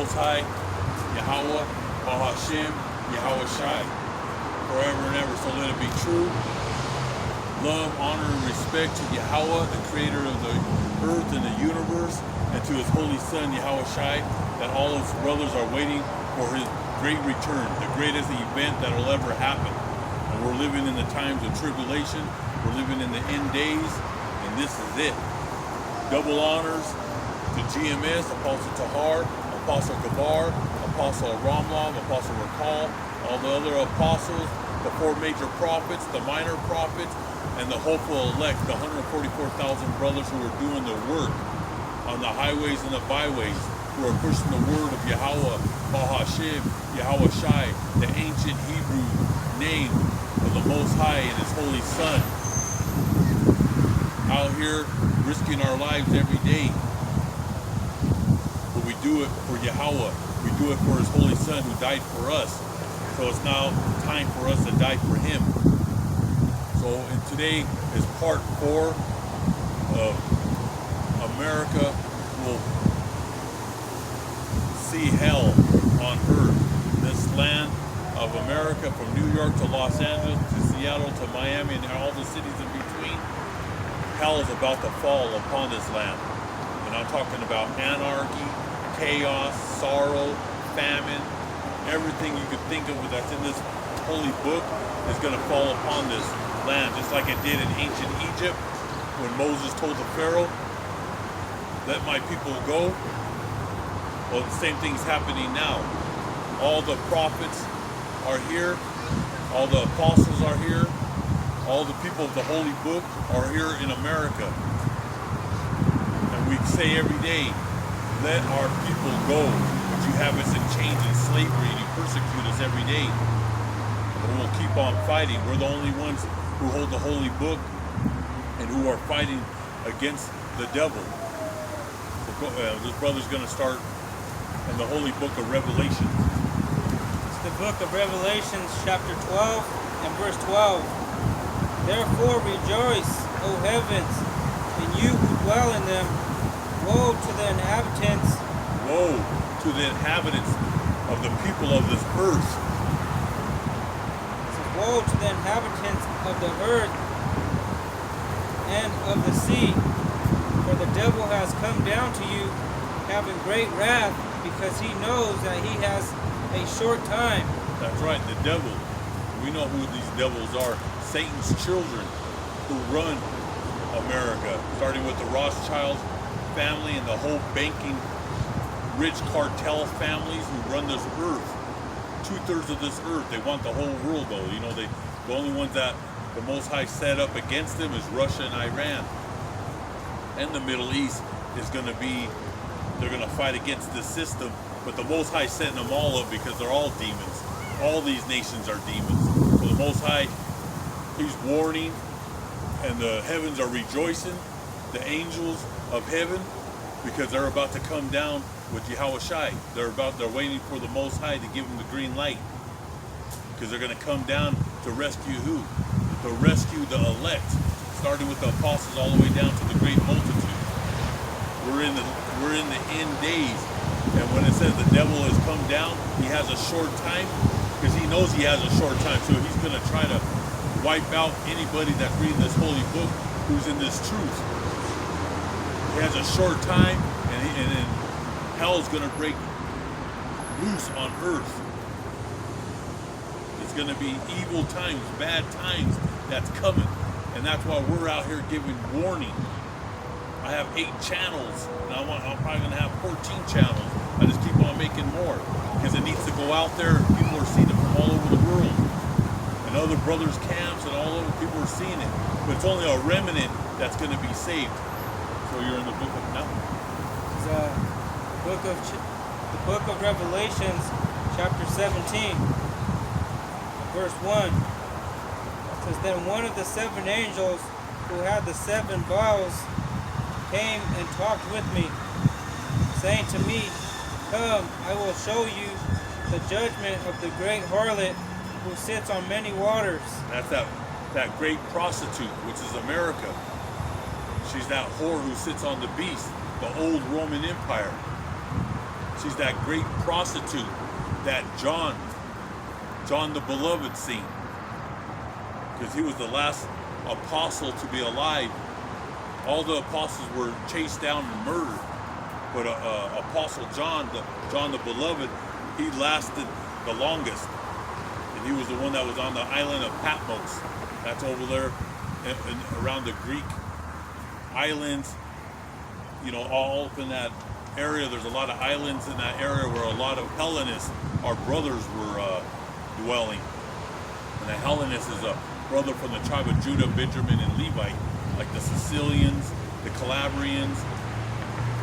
Most High, Yahweh, Bahashem, Yahweh Shai, forever and ever. So let it be true. Love, honor, and respect to Yahweh, the creator of the earth and the universe, and to his holy son, Yahweh Shai, that all his brothers are waiting for his great return, the greatest event that will ever happen. And we're living in the times of tribulation. We're living in the end days, and this is it. Double honors to GMS, Apostle Tahar, Apostle Gabar, Apostle Ramlam, Apostle Rakal, all the other apostles, the 4 major prophets, the minor prophets, and the hopeful elect, the 144,000 brothers who are doing the work on the highways and the byways, who are pushing the word of Yahweh, Bahashem, Yahweh Shai, the ancient Hebrew name of the Most High and his holy Son. Out here risking our lives every day. But we do it for Yahweh. We do it for his holy Son who died for us. So it's now time for us to die for him. So and today is part 4 of America will see hell on earth. This land of America, from New York to Los Angeles to Seattle to Miami and all the cities in between, hell is about to fall upon this land. And I'm talking about anarchy, chaos, sorrow, famine, everything you could think of that's in this holy book is going to fall upon this land, just like it did in ancient Egypt when Moses told the Pharaoh, let my people go. Well, the same thing's happening now. All the prophets are here, all the apostles are here, all the people of the holy book are here in America. And we say every day, let our people go. But you have us in chains and slavery and you persecute us every day. But we'll keep on fighting. We're the only ones who hold the holy book and who are fighting against the devil. So this brother's going to start in the holy book of Revelation. It's the book of Revelations, chapter 12 and verse 12. Therefore rejoice, O heavens, and you who dwell in them. Woe to the inhabitants. Woe to the inhabitants of the people of this earth. Woe to the inhabitants of the earth and of the sea. For the devil has come down to you, having great wrath, because he knows that he has a short time. That's right, the devil. We know who these devils are. Satan's children who run America, starting with the Rothschild family and the whole banking rich cartel families who run this earth. 2/3 of this earth. They want the whole world, though. You know, the only ones that the Most High set up against them is Russia and Iran. And the Middle East is going to be, they're going to fight against this system. But the Most High setting them all up because they're all demons. All these nations are demons. So the Most High, he's warning, and the heavens are rejoicing, the angels of heaven, because they're about to come down with Yahweh Shai. They're waiting for the Most High to give them the green light, because they're going to come down to rescue who? To rescue the elect, starting with the apostles all the way down to the great multitude. We're in the end days, and when it says the devil has come down, he has a short time, because he knows he has a short time, so he's going to try to wipe out anybody that's reading this holy book who's in this truth. He has a short time, and then hell's going to break loose on earth. It's going to be evil times, bad times that's coming. And that's why we're out here giving warning. I have 8 channels, and I'm probably going to have 14 channels. I just keep on making more, because it needs to go out there. People are seeing it from all over the world. And other brothers' camps and all over, people are seeing it. But it's only a remnant that's going to be saved. So you're in the book of now? The book of Revelations, chapter 17, verse 1. It says, then one of the 7 angels who had the 7 vials came and talked with me, saying to me, come, I will show you the judgment of the great harlot who sits on many waters. That's that great prostitute, which is America. She's that whore who sits on the beast, the old Roman Empire. She's that great prostitute that John the Beloved seen. Because he was the last apostle to be alive. All the apostles were chased down and murdered. But Apostle John the Beloved, he lasted the longest. And he was the one that was on the island of Patmos. That's over there around the Greek islands. You know, all up in that area. There's a lot of islands in that area where a lot of Hellenists, our brothers, were dwelling. And the Hellenist is a brother from the tribe of Judah, Benjamin, and Levite, like the Sicilians, the Calabrians,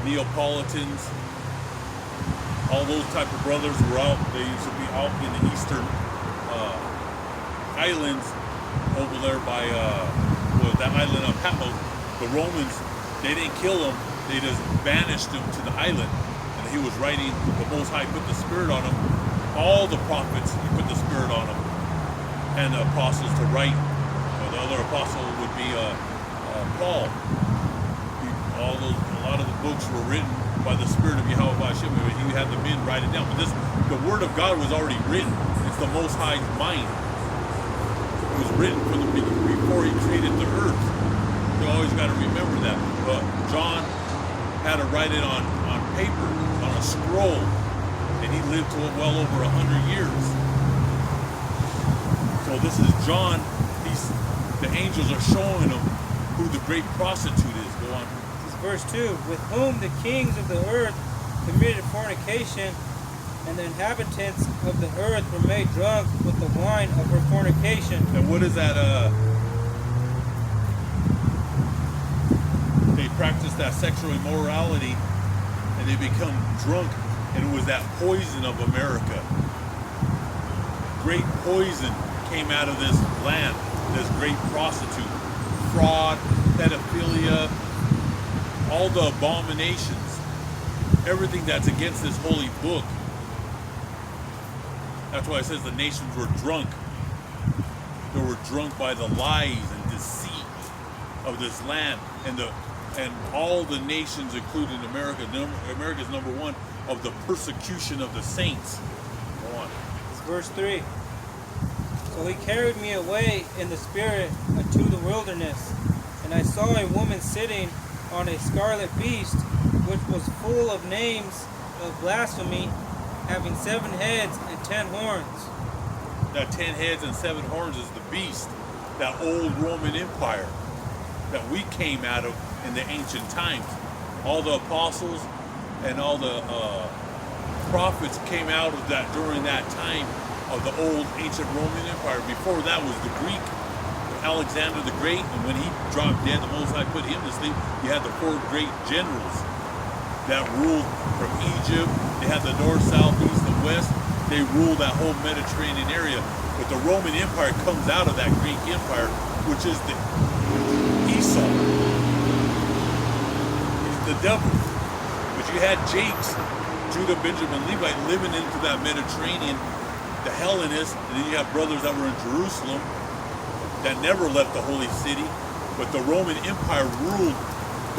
Neapolitans, all those type of brothers were out. They used to be out in the eastern islands over there by that island of Patmos. The Romans, they didn't kill him, they just banished him to the island. And he was writing, the Most High put the Spirit on him. All the prophets, he put the Spirit on them, and the apostles to write. The other apostle would be Paul. A lot of the books were written by the Spirit of Yahweh Hashem. He had the men write it down. But the Word of God was already written. It's the Most High's mind. It was written before He created the earth. You always got to remember that. But John had to write it on paper, on a scroll, and he lived to well over 100 years. So this is John. The angels are showing him who the great prostitute is. Go on. This is verse 2. With whom the kings of the earth committed fornication, and the inhabitants of the earth were made drunk with the wine of her fornication. And what is that? They practice that sexual immorality, and they become drunk, and it was that poison of America. Great poison came out of this land, this great prostitute. Fraud, pedophilia, all the abominations, everything that's against this holy book. That's why it says the nations were drunk. They were drunk by the lies and deceit of this land, and all the nations, including America. America's number one of the persecution of the saints. Go on. It's verse 3. So he carried me away in the spirit unto the wilderness, and I saw a woman sitting on a scarlet beast, which was full of names of blasphemy, having 7 heads and 10 horns. That 10 heads and 7 horns is the beast, that old Roman Empire that we came out of in the ancient times. All the apostles and all the prophets came out of that during that time of the old ancient Roman Empire. Before that was the Greek, Alexander the Great, and when he dropped dead, the Most High put him to sleep. You had the 4 great generals that ruled from Egypt. They had the north, south, east, and west. They ruled that whole Mediterranean area. But the Roman Empire comes out of that Greek Empire, which is the Esau. He's the devil. But you had Jakes, Judah, Benjamin, Levite living into that Mediterranean, the Hellenists, and then you have brothers that were in Jerusalem that never left the holy city. But the Roman Empire ruled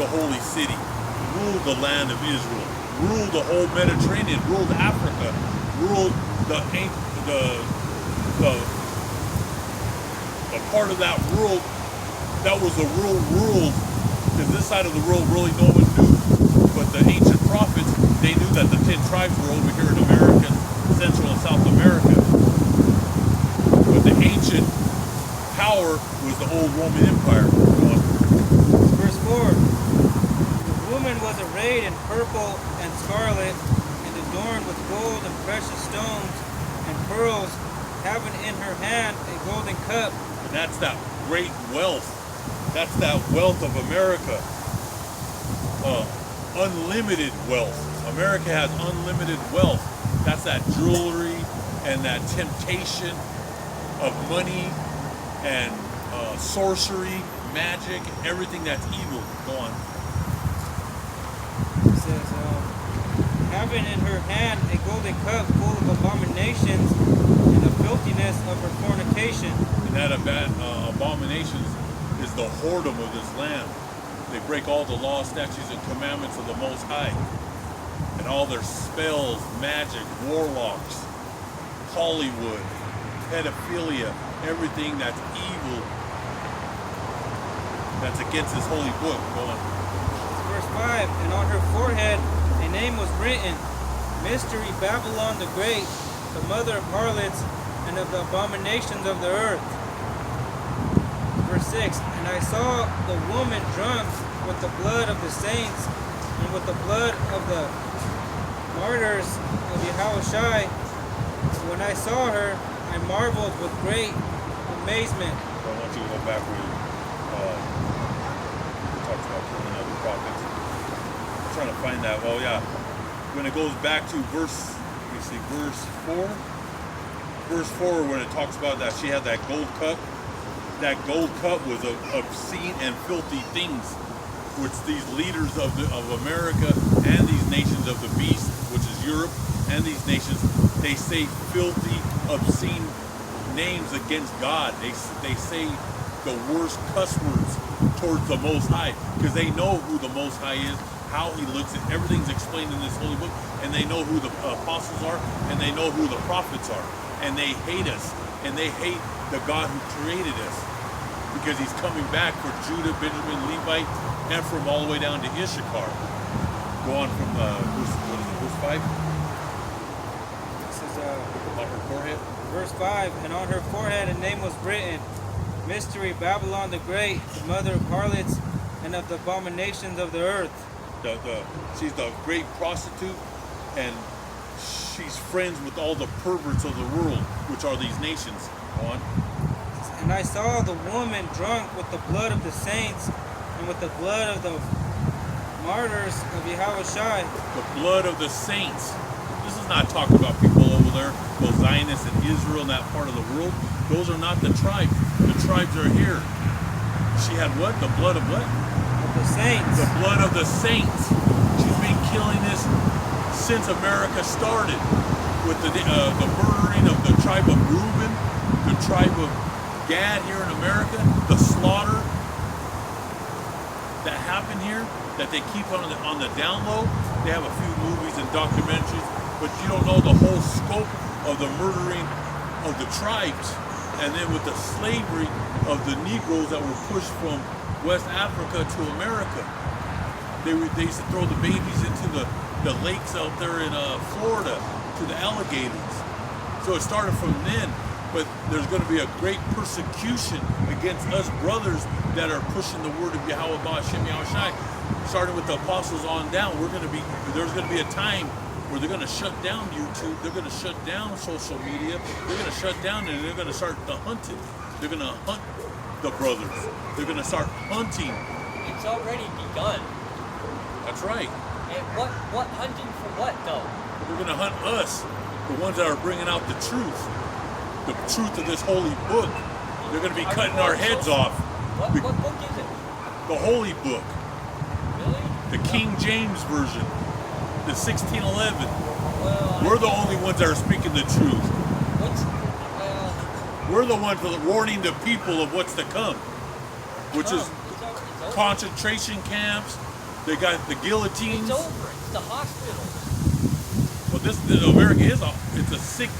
the holy city, ruled the land of Israel, ruled the whole Mediterranean, ruled Africa, ruled the part of that world that was the real world, because this side of the world really no one knew. But the ancient prophets, they knew that the 10 tribes were over here in America, Central and South America. But the ancient power was the old Roman Empire. Verse 4. The woman was arrayed in purple and scarlet, and adorned with gold and precious stones and pearls, having in her hand a golden cup. And that's that great wealth. That's that wealth of America. Unlimited wealth. America has unlimited wealth. That's that jewelry and that temptation of money and sorcery, magic, everything that's evil. Go on. It says, having in her hand a golden cup full of abominations and the filthiness of her fornication. And that abominations is the whoredom of this land. They break all the laws, statutes, and commandments of the Most High. And and all their spells, magic, warlocks, Hollywood, pedophilia, everything that's evil, that's against this holy book. Go on. Verse 5, and on her forehead a name was written, Mystery, Babylon the Great, the mother of harlots and of the abominations of the earth. Verse 6, and I saw the woman drunk with the blood of the saints and with the blood of the martyrs of Yahushua. When I saw her, I marveled with great amazement. I want you to go back where it talks about killing other prophets. I'm trying to find that. Well, yeah. When it goes back to verse 4. Verse 4, when it talks about that she had that gold cup. That gold cup was of obscene and filthy things, which these leaders of America and these nations of the beast, which is Europe, and these nations, they say filthy, obscene names against God. They say the worst cuss words towards the Most High, because they know who the Most High is, how He looks at everything's explained in this holy book, and they know who the apostles are, and they know who the prophets are, and they hate us, and they hate the God who created us, because He's coming back for Judah, Benjamin, Levite, and from all the way down to Issachar. Go on from verse 5. On her forehead. Verse 5, and on her forehead a name was written, Mystery, Babylon the Great, the mother of harlots and of the abominations of the earth. She's the great prostitute, and she's friends with all the perverts of the world, which are these nations. Go on. And I saw the woman drunk with the blood of the saints and with the blood of the martyrs of Yahushua. The blood of the saints. This is not talking about people over there, those Zionists in Israel and that part of the world. Those are not the tribes. The tribes are here. She had what? The blood of what? Of the saints. The blood of the saints. She's been killing this since America started, with the murdering of the tribe of Reuben, the tribe of Gad here in America, the slaughter that happened here, that they keep on the down low. They have a few movies and documentaries, but you don't know the whole scope of the murdering of the tribes. And then with the slavery of the Negroes that were pushed from West Africa to America. They used to throw the babies into the lakes out there in Florida to the alligators. So it started from then, but there's going to be a great persecution against us brothers that are pushing the word of Yahweh Ba'Shem Yahushai. Starting with the apostles on down, there's going to be a time where they're going to shut down YouTube, they're going to shut down social media, they're going to shut down, and they're going to start the hunting. They're going to hunt the brothers. They're going to start hunting. It's already begun. That's right. And what hunting for what though? They're going to hunt us, the ones that are bringing out the truth of this holy book. They're going to be cutting our heads off. What book is it? The holy book. Really? The King James Version. The 1611. Well, We're the only ones that are speaking the truth. We're the ones that are warning the people of what's to come, which is it's concentration camps. They got the guillotines. over. It's the hospital. Well, America it's a sick.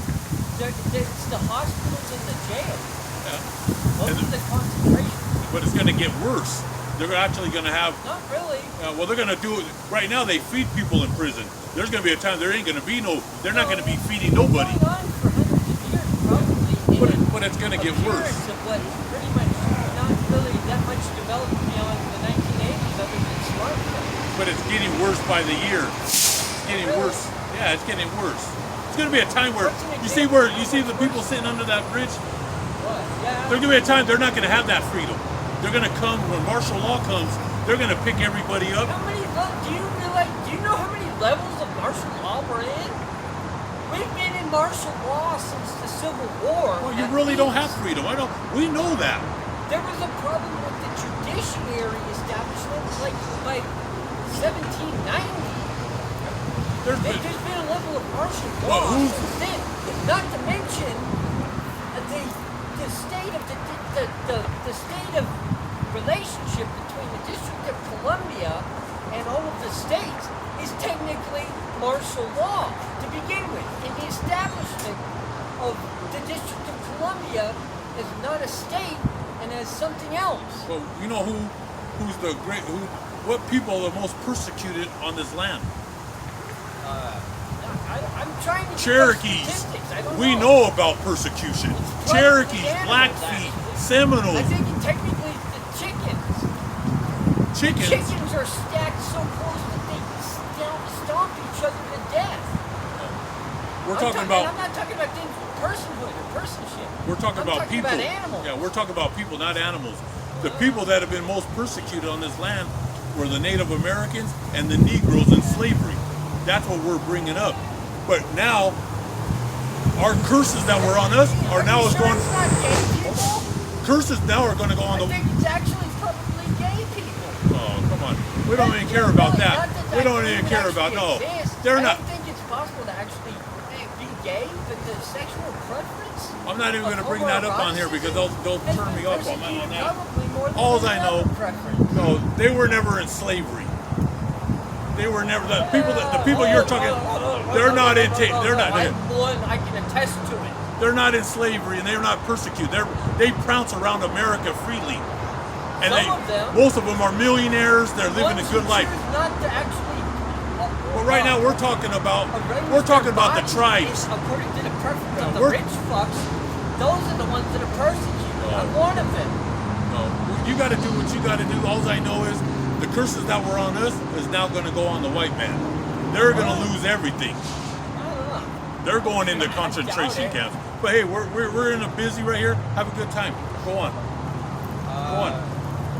It's the hospitals and the jails. Yeah. Those are the concentration. But it's going to get worse. They're actually going to have. Not really. Well, they're going to do it right now. They feed people in prison. There's going to be a time there ain't going to be no. They're not going to be feeding nobody. It's going on for hundreds of years, probably. But it's going to get worse. Of what pretty much not really that much developed beyond the 1980s, other than smartphones. But it's getting worse by the year. It's getting worse. Yeah, it's getting worse. It's going to be a time where you see the people sitting under that bridge. What? Yeah. There's going to be a time they're not going to have that freedom. They're going to come when martial law comes. They're going to pick everybody up. How many? Do you know how many levels of martial law we're in? We've been in martial law since the Civil War. Well, you really don't have freedom. We know that. There was a problem with the judiciary establishment, like by 1790. There's been a level of martial law since then. Not to mention the state of relationship between the District of Columbia and all of the states is technically martial of the District of Columbia as not a state and as something else. Well, you know what people are the most persecuted on this land? I'm trying to Cherokees. get statistics. I don't We know about persecution. It's Cherokees, probably Blackfeet, animals, I Seminoles, think technically the chickens. chickens. Chickens are stacked so close that they stomp each other to death. We're I'm talking I'm about not talking about things with personhood or personship. we're talking I'm about talking people. about animals. Yeah, we're talking about people, not animals. The people that have been most persecuted on this land were the Native Americans and the Negroes in slavery. That's what we're bringing up. But now, our curses that were on us are now you is sure going. it's not gay people? Curses now are going to go on I the. think it's actually probably gay people. Oh, come on. We don't even care about Really, that. not We don't that even would care about actually no. exist. They're I not. don't think it's possible to actually be gay, but the sexual preference. I'm not even of going to bring that up on here because they'll has turn been me off on persecuted that. probably more than Alls any I know- other preference. No, they were never in slavery. They were never the people you're talking. They're not in. They're not. I'm one. I can attest to it. They're not in slavery and they're not persecuted. They pounce around America freely, and Some of them. most of them are millionaires. They're living a Ones good who life. choose not to actually. But right now we're talking about the tribes. According to the preference Yeah, of the we're- rich fucks, those are the ones that are persecuted. I'm one of them. No, you got to do what you got to do. All I know is the curses that were on us is now going to go on the white man. They're going to lose everything. I don't know. They're going into I doubt concentration it. camps. But hey, we're in a busy right here. Have a good time. Go on. Go on.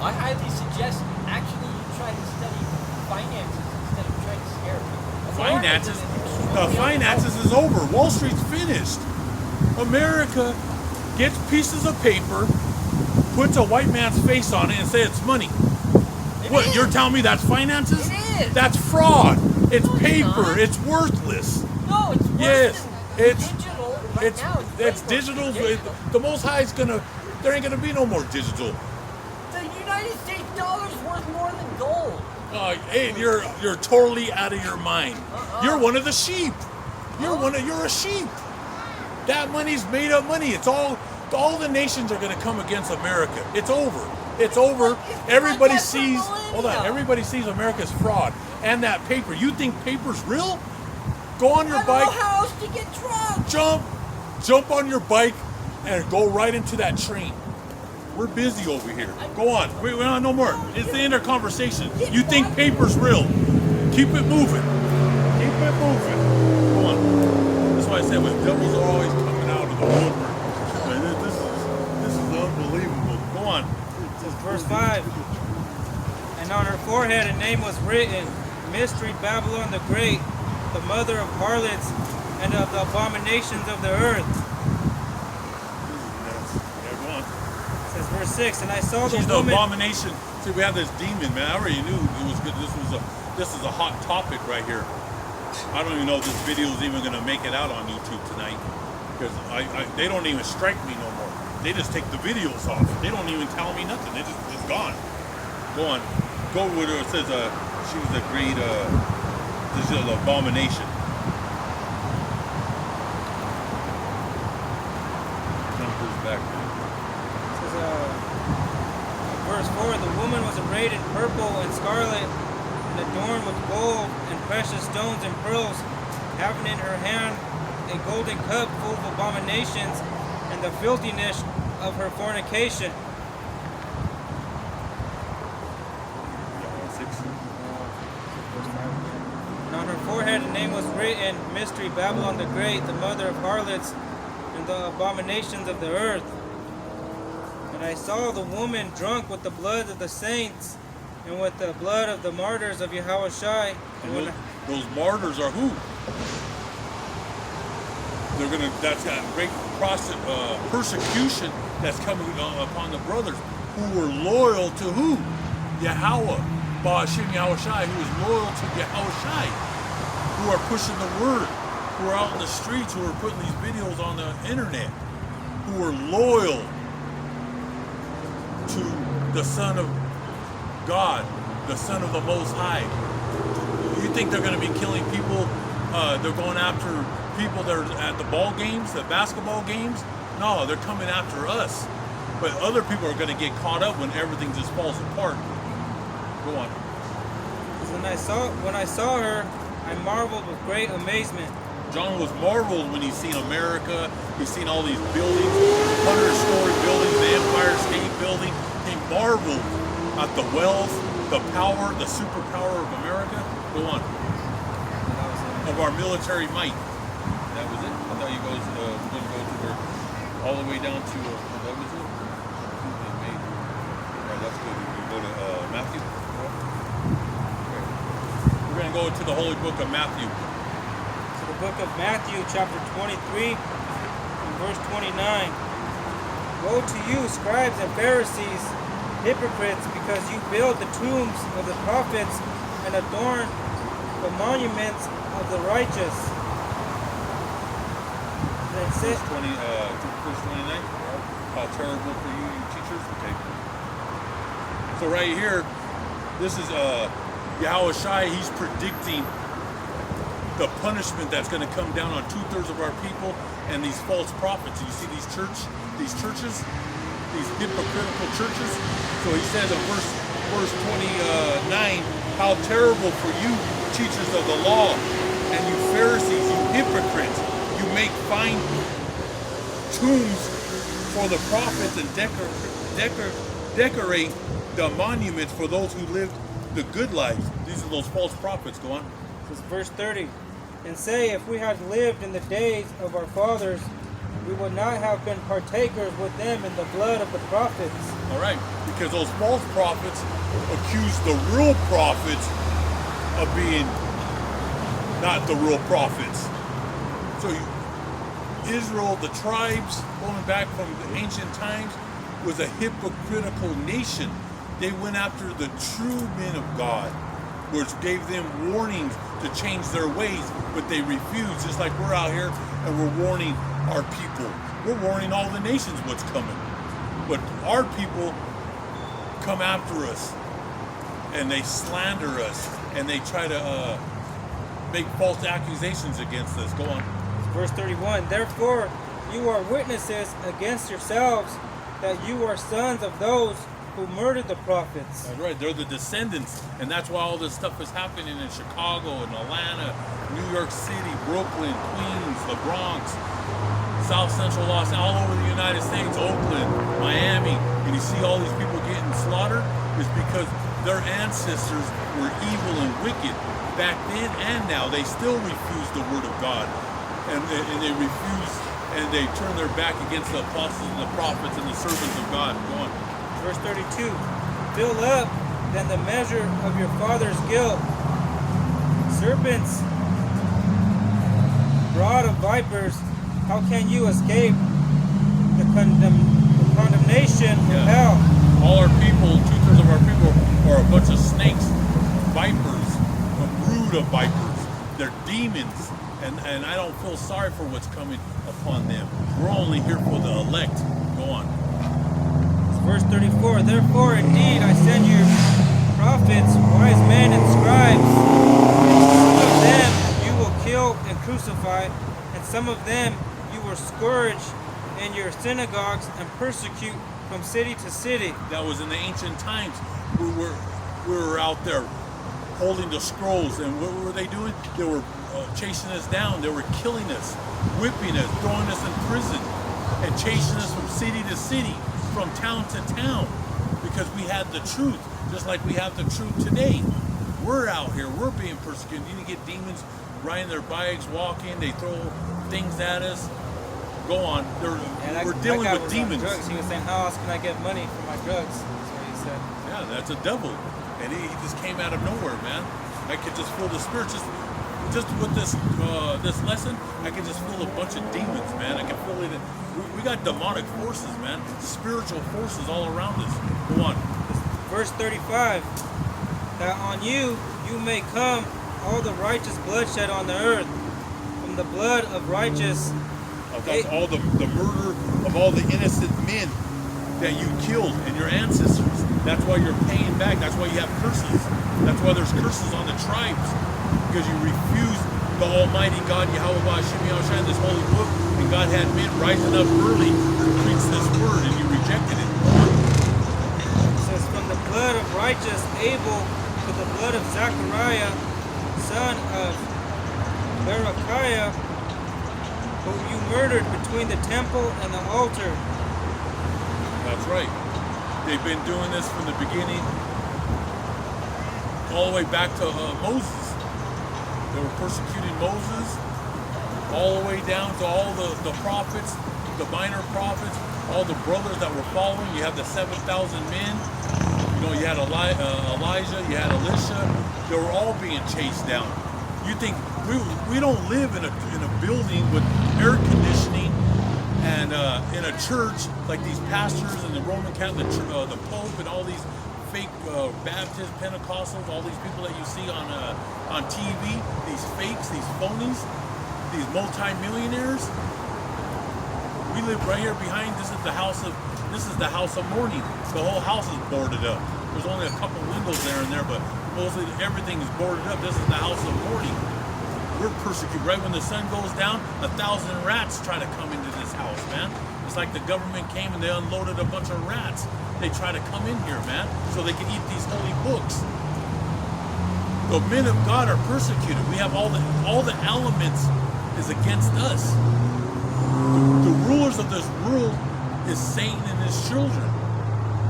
I highly suggest actually you try to study finances instead of trying to scare people. Finances. The Extremely finances is over. Wall Street's finished. America gets pieces of paper, puts a white man's face on it, and say it's money. It What? is. You're telling me that's finances? It is. That's fraud. It's No, it's paper. not. It's worthless. No, it's worse Yes, than it's- digital. Right It's now, it's way worse digital. than digital. The Most High is gonna. There ain't gonna be no more digital. The United States dollar is worth more than gold. Hey, you're totally out of your mind. You're one of the sheep. You're a sheep. That money's made up money. It's all the nations are gonna come against America. It's over. It's over. It's Everybody like that for sees. Hold on. millennia. Everybody sees America's fraud and that paper. You think paper's real? Go on your I don't bike. know how else to get drunk. Jump on your bike and go right into that train. We're busy over here. Go on. We don't no more. It's the end of conversation. You think paper's real? Keep it moving. Keep it moving. Go on. That's why I said when devils are always coming out of the woodwork. Man, this is unbelievable. Go on. Verse 5. And on her forehead a name was written, Mystery Babylon the Great, the mother of harlots and of the abominations of the earth. Yeah, go on. It says verse 6, and I saw the She's the woman. abomination. See, we have this demon, man. I already knew it was good. This is a hot topic right here. I don't even know if this video is even gonna make it out on YouTube tonight because they don't even strike me no more. They just take the videos off. They don't even tell me nothing. It's gone. Go on. Go where it says she was a great this is an abomination. Numbers back. It says, verse 4, the woman was arrayed in purple and scarlet and adorned with gold and precious stones and pearls, having in her hand a golden cup full of abominations and the filthiness of her fornication. And on her forehead a name was written, Mystery Babylon the Great, the mother of harlots and the abominations of the earth. And I saw the woman drunk with the blood of the saints and with the blood of the martyrs of Yahushua. And when Those martyrs are who? That's that great persecution that's coming upon the brothers who were loyal to who? Yahweh, Ba'ashim Yahushai, who is loyal to Yahushai, who are pushing the word, who are out in the streets, who are putting these videos on the internet, who are loyal to the Son of God, the Son of the Most High. You think they're going to be killing people? They're going after people that are at the ball games, the basketball games, no, they're coming after us. But other people are going to get caught up when everything just falls apart. Go on. When I saw her, I marveled with great amazement. John was marveled when he's seen America. He's seen all these buildings, 100-story buildings, the Empire State Building. He marveled at the wealth, the power, the superpower of America. Go on. Of our military might. That was it. I thought you guys were going to go to where, all the way down to what was it? All right, that's good. We go to Matthew. Okay. We're going to go to the Holy Book of Matthew. To the book of Matthew, chapter 23, and verse 29. Woe to you, scribes and Pharisees, hypocrites, because you build the tombs of the prophets and adorn the monuments of the righteous. Then Verse 29. How terrible for you, you teachers. Okay. So right here, this is Yahushua. He's predicting the punishment that's going to come down on 2/3 of our people and these false prophets. You see these churches, these hypocritical churches. So he says in verse 29, how terrible for you, teachers of the law, and you Pharisees, you hypocrites, you make fine tombs for the prophets and decorate the monuments for those who lived the good lives. These are those false prophets. Go on. This is verse 30. And say, if we had lived in the days of our fathers, we would not have been partakers with them in the blood of the prophets. All right, because those false prophets accuse the real prophets of being not the real prophets. So Israel, the tribes, going back from the ancient times, was a hypocritical nation. They went after the true men of God, which gave them warnings to change their ways, but they refused, just like we're out here and we're warning our people. We're warning all the nations what's coming. But our people come after us and they slander us and they try to make false accusations against us. Go on. Verse 31. Therefore, you are witnesses against yourselves that you are sons of those who murdered the prophets. That's right. They're the descendants. And that's why all this stuff is happening in Chicago and Atlanta, New York City, Brooklyn, Queens, the Bronx, South Central Los Angeles, all over the United States, Oakland, Miami. And you see all these people getting slaughtered is because their ancestors were evil and wicked back then and now. They still refuse the word of God. And they refuse and they turn their back against the apostles and the prophets and the servants of God. Go on. Verse 32. Fill up then the measure of your father's guilt. Serpents, brood of vipers, how can you escape the condemnation of hell? All our people, 2/3 of our people are a bunch of snakes, vipers, a brood of vipers. They're demons. And I don't feel sorry for what's coming upon them. We're only here for the elect. Go on. Verse 34, therefore indeed I send you prophets, wise men, and scribes. Some of them you will kill and crucify, and some of them you will scourge in your synagogues and persecute from city to city. That was in the ancient times. We were out there holding the scrolls, and what were they doing? They were chasing us down. They were killing us, whipping us, throwing us in prison, and chasing us from city to city, from town to town, because we had the truth, just like we have the truth today. We're out here, we're being persecuted. You get demons riding their bikes, walking, they throw things at us. Go on. We're dealing with demons. Drugs. He was saying, how else can I get money for my drugs? That's what he said. Yeah, that's a devil. And he just came out of nowhere, man. I could just feel the spirit. Just with this lesson, I can just feel a bunch of demons, man. I can feel it. We got demonic forces, man. Spiritual forces all around us. Go on. Verse 35. That on you may come all the righteous bloodshed on the earth, from the blood of righteous. That's all the murder of all the innocent men that you killed and your ancestors. That's why you're paying back. That's why you have curses. That's why there's curses on the tribes. Because you refuse the Almighty God, Yahweh Hashem Yahushua, in this holy book, and God had men rising up early to preach this word, and you rejected it. It says, from the blood of righteous Abel to the blood of Zechariah, son of Berechiah, whom you murdered between the temple and the altar. That's right. They've been doing this from the beginning, all the way back to Moses. They were persecuting Moses, all the way down to all the prophets, the minor prophets, all the brothers that were following. You have the 7,000 men. You know, you had Elijah, you had Elisha. They were all being chased down. You think we don't live in a building with air conditioning and in a church like these pastors and the Roman Catholic, the Pope, and all these fake Baptist, Pentecostals, all these people that you see on TV, these fakes, these phonies, these multi-millionaires. We live right here behind. This is the house of mourning. The whole house is boarded up. There's only a couple windows there and there, but mostly everything is boarded up. This is the house of mourning. We're persecuted. Right when the sun goes down, 1,000 rats try to come into this house, man. It's like the government came and they unloaded a bunch of rats. They try to come in here, man, so they can eat these holy books. The men of God are persecuted. We have all the elements is against us. The rulers of this world is Satan and his children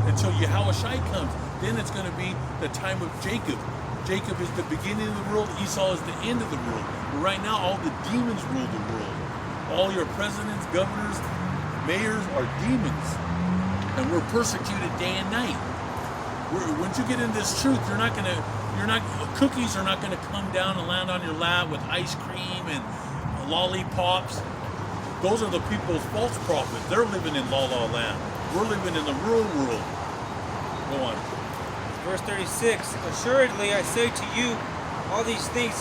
until Yahushua comes. Then it's going to be the time of Jacob. Jacob is the beginning of the world. Esau is the end of the world. But right now, all the demons rule the world. All your presidents, governors, mayors are demons, and we're persecuted day and night. Once you get in this truth, cookies are not gonna come down and land on your lap with ice cream and lollipops. Those are the people's false prophets. They're living in La La Land. We're living in the real world. Go on. Verse 36, assuredly I say to you, all these things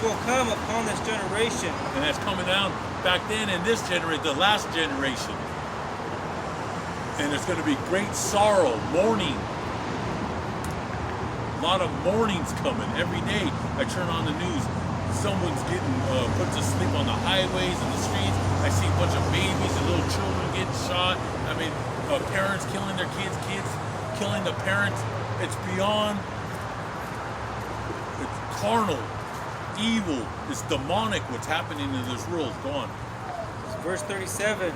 will come upon this generation. And that's coming down back then in this generation, the last generation. And there's going to be great sorrow, mourning. A lot of mournings coming every day. I turn on the news. Someone's getting put to sleep on the highways and the streets. I see a bunch of babies and little children getting shot. I mean, parents killing their kids killing the parents. It's beyond. It's carnal, evil. It's demonic what's happening in this world. Go on. Verse 37.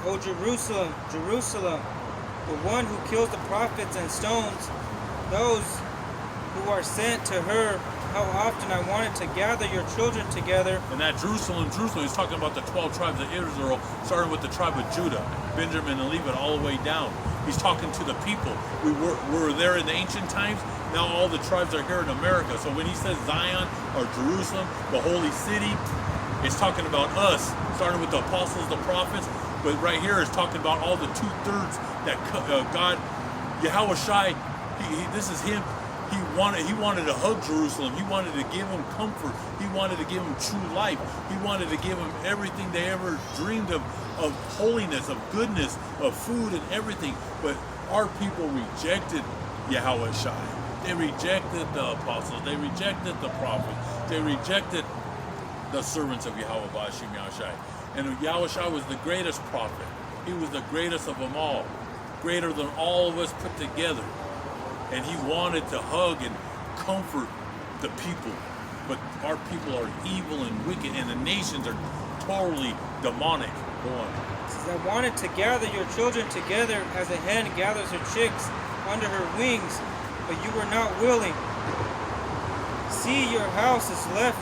O Jerusalem, Jerusalem, the one who kills the prophets and stones those who are sent to her, how often I wanted to gather your children together. And that Jerusalem, he's talking about the 12 tribes of Israel, starting with the tribe of Judah, Benjamin and Levi, all the way down. He's talking to the people. We were there in the ancient times. Now all the tribes are here in America. So when he says Zion or Jerusalem, the holy city, it's talking about us, starting with the apostles, the prophets. But right here is talking about all the 2/3 that God, Yahushua, this is him. He wanted to hug Jerusalem. He wanted to give them comfort. He wanted to give them true life. He wanted to give them everything they ever dreamed of holiness, of goodness, of food and everything. But our people rejected Yahushua. They rejected the apostles. They rejected the prophets. They rejected the servants of Yahweh Bashim Yahushua. And Yahushua was the greatest prophet. He was the greatest of them all. Greater than all of us put together. And he wanted to hug and comfort the people. But our people are evil and wicked, and the nations are totally demonic. Go on. It says, I wanted to gather your children together as a hen gathers her chicks under her wings, but you were not willing. See, your house is left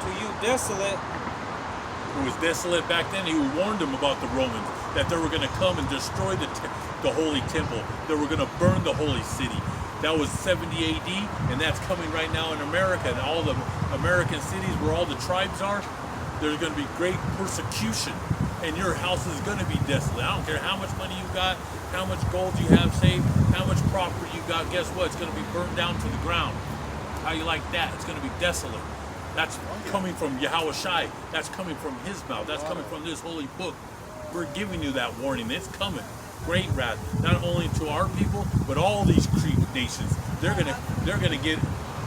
to you desolate. It was desolate back then. He warned them about the Romans, that they were going to come and destroy the holy temple. They were going to burn the holy city. That was 70 AD, and that's coming right now in America. And all the American cities where all the tribes are, there's going to be great persecution, and your house is going to be desolate. I don't care how much money you got, how much gold you have saved, how much property you got. Guess what? It's going to be burned down to the ground. How you like that? It's going to be desolate. That's coming from Yahushua. That's coming from his mouth. That's coming from this holy book. We're giving you that warning. It's coming. Great wrath, not only to our people, but all these Crete nations. They're gonna get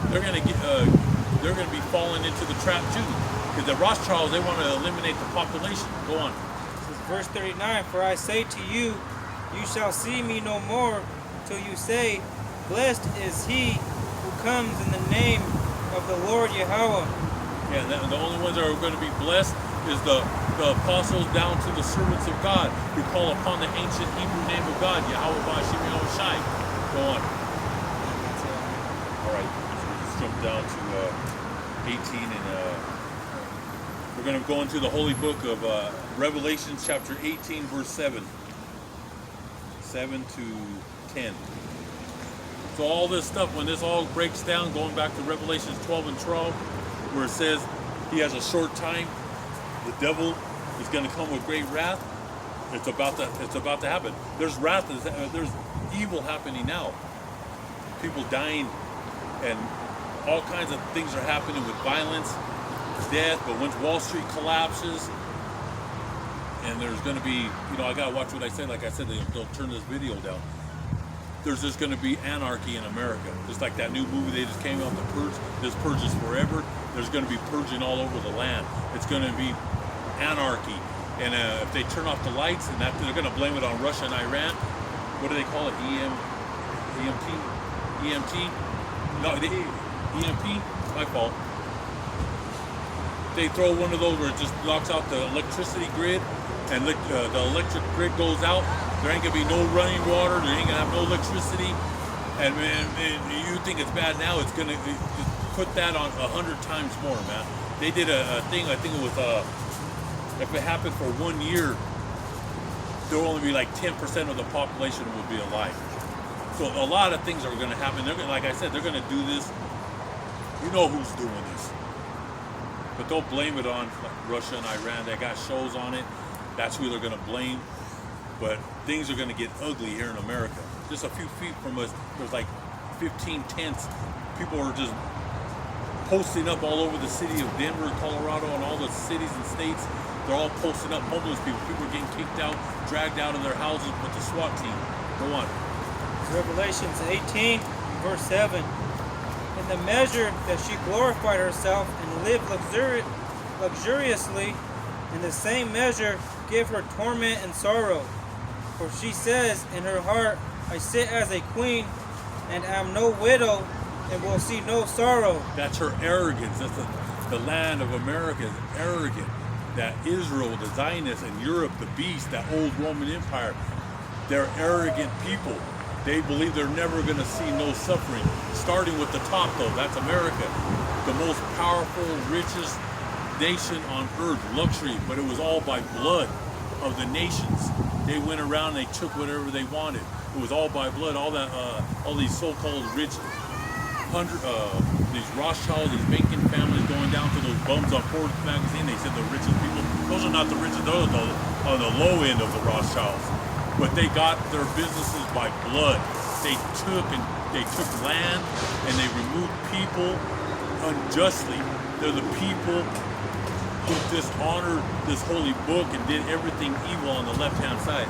they're gonna get they're gonna be falling into the trap too. Because the Rothschilds, they want to eliminate the population. Go on. This is verse 39. For I say to you, you shall see me no more till you say, blessed is he who comes in the name of the Lord Yahweh. Yeah, the only ones that are going to be blessed is the apostles down to the servants of God who call upon the ancient Hebrew name of God, Yahweh Ba'Shem Yahweh Shai. Go on. All right, so let's jump down to 18 and we're going to go into the holy book of Revelation chapter 18 verse 7 to 10. So all this stuff, when this all breaks down, going back to Revelations 12 and 12, where it says he has a short time, the devil is going to come with great wrath. It's about to happen. There's wrath, there's evil happening now. People dying, and all kinds of things are happening with violence, death. But once Wall Street collapses, and there's going to be, I gotta watch what I say. Like I said, they'll turn this video down. There's just going to be anarchy in America. Just like that new movie they just came out, The Purge. This purge is forever. There's going to be purging all over the land. It's going to be anarchy. And if they turn off the lights, and that, they're going to blame it on Russia and Iran. What do they call it? EMT? No, EMP? My fault. They throw one of those where it just knocks out the electricity grid, and the electric grid goes out. There ain't gonna be no running water. There ain't gonna have no electricity. And man, you think it's bad now? It's gonna put that on 100 times more, man. They did a thing. I think it was if it happened for 1 year, there will only be like 10% of the population will be alive. So a lot of things are gonna happen. They're gonna, like I said, they're gonna do this. You know who's doing this, but they'll blame it on Russia and Iran. They got shows on it. That's who they're gonna blame. But things are going to get ugly here in America. Just a few feet from us, there's like 15 tents. People are just posting up all over the city of Denver, Colorado, and all the cities and states. They're all posting up, homeless people. People are getting kicked out, dragged out of their houses with the SWAT team. Go on. Revelations 18, verse 7. In the measure that she glorified herself and lived luxuriously, in the same measure give her torment and sorrow. For she says in her heart, I sit as a queen, and am no widow, and will see no sorrow. That's her arrogance. That's the land of America is arrogant. That Israel, the Zionists, and Europe, the beast, that old Roman Empire, they're arrogant people. They believe they're never going to see no suffering. Starting with the top, though, that's America. The most powerful, richest nation on earth, luxury, but it was all by blood of the nations. They went around and they took whatever they wanted. It was all by blood. All that, all these so-called rich, these Rothschilds, these banking families going down to those bums on Forbes magazine. They said the richest people. Those are not the richest. Those are on the low end of the Rothschilds. But they got their businesses by blood. They took land and they removed people unjustly. They're the people who dishonored this holy book and did everything evil on the left-hand side.